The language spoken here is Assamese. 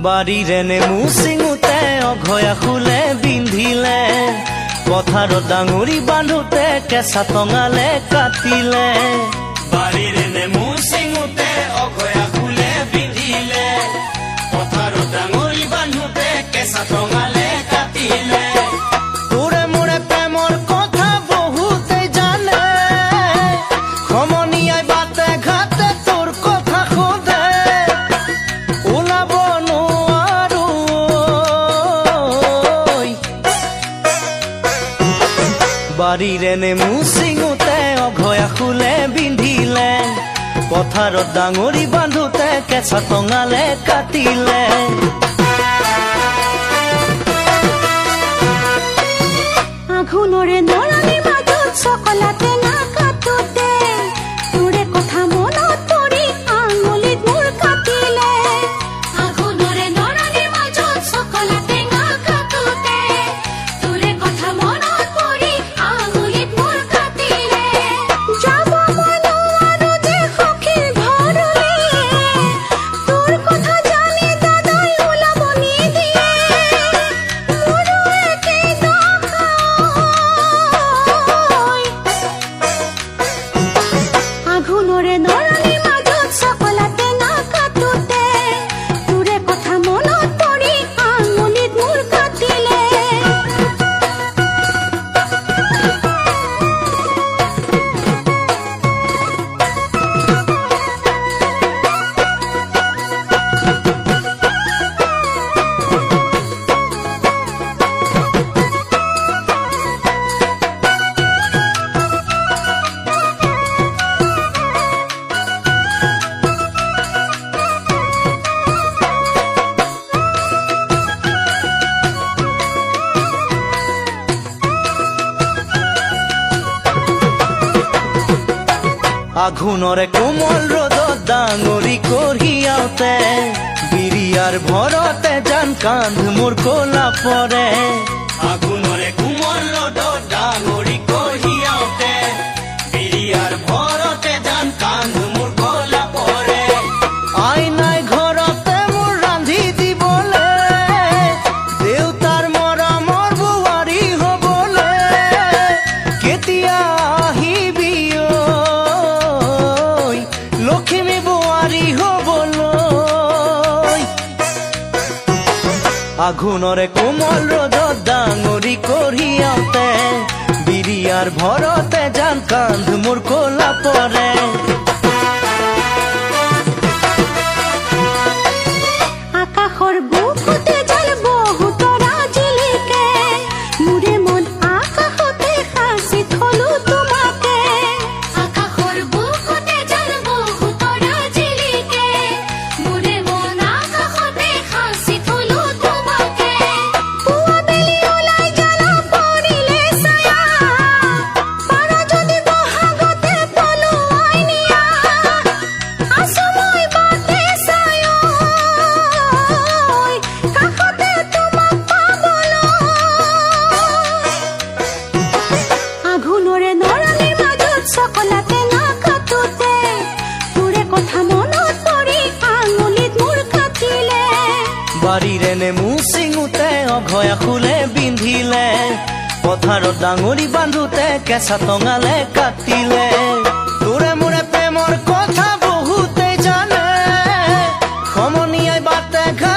বাৰীৰে নেমু চিঙোতে অঘয়া ফুলে বিন্ধিলে, পথাৰত ডাঙৰি বান্ধোতে কেঁচা টঙালে কাটিলে। বাৰীৰে নেমু চিঙোতে অঘয়া ফুলে বিন্ধিলে, পথাৰত ডাঙৰি বান্ধোতে কেঁচা টঙালে কাটিলে। তোৰে মোৰে প্ৰেমৰ কথা বহুতে জানে, সমনীয়াই বাটে ঘাটে তোৰ কথা সোধে, ওলাব নোৱাৰো। বাৰীৰে নেমু চিঙোতে অঘয়া ফুলে বিন্ধিলে, পথাৰত ডাঙৰি বান্ধোতে কেঁচা টঙালে কাটিলে। আঘোণৰে নৰালিৰ মাজত চকলাতে নাকাটোতে, তোৰে কথা মনত পৰি আঙুলিত মোৰ কাটিলে। আঘোণৰে নৰালিৰ মাজত চকলাতে নাকাটোতে, তোৰে কথা মনত পৰি আঙুলিত মোৰ কাটিলে। যাব মই নোৱাৰো যে সখীৰ ঘৰলে, তোৰ কথা জানি দাদাই ওলাব নিদিয়ে। মোৰো একেই দশা, আঘোণৰে নৰালিৰ মাজত চকলাতে নাকাটোতে, তোৰে কথা মনত পৰি আঙুলিত মোৰ কাটিলে। আঘোণৰে কোমল ৰ'দত ডাঙৰি কঢ়িয়াওতে, বিৰিয়াৰ ভৰতে জান কান্ধ মোৰ ক'লা পৰে। আঘোণৰে কোমল ৰ'দত ডাঙৰি কঢ়িয়াওতে, বিৰিয়াৰ ভৰতে জান কান্ধ মোৰ ক'লা পৰে। আইনাই ঘৰতে মোৰ ৰান্ধি দিবলে, দেউতাৰ মৰমৰ বোৱাৰী হ'বলে, কেতিয়া আহিবি ঐ লখিমী বোৱাৰী হ'বলৈ। আঘোণৰে কোমল ৰ'দত ডাঙৰি কঢ়িয়াওতে, বিৰিয়াৰ ভৰতে জান কান্ধ মোৰ ক'লা পৰে। আকাশৰ বুকুতে জাল বহুতৰা জিলিকে, মোৰে মন আকাশতে সাঁচি থলো তোমাকে। আকাশৰ বুকুতে জাল বহুতৰা জিলিকে, মোৰে মন আকাশতে সাঁচি থলো তোমাকে। পুৱা বেলি ওলাই জ্বালা পৰিলে ছায়া, পাৰা যদি বহাগতে পলুৱাই নিয়া। আছো মই বাটে চাই ঐ, কাষতে তোমাক পাবলৈ। আঘোণৰে নৰালিৰ মাজত চকলাতে নাকাটোতে, তোৰে কথা মনত পৰি আঙুলিত মোৰ কাটিলে। বাৰীৰে নেমু চিঙোতে অঘয়া ফুলে বিন্ধিলে, পথাৰত ডাঙৰি বান্ধোতে কেঁচা টঙালে কাটিলে। তোৰে মোৰে প্ৰেমৰ কথা বহুতে জানে, সমনীয়াই বাটে ঘাটে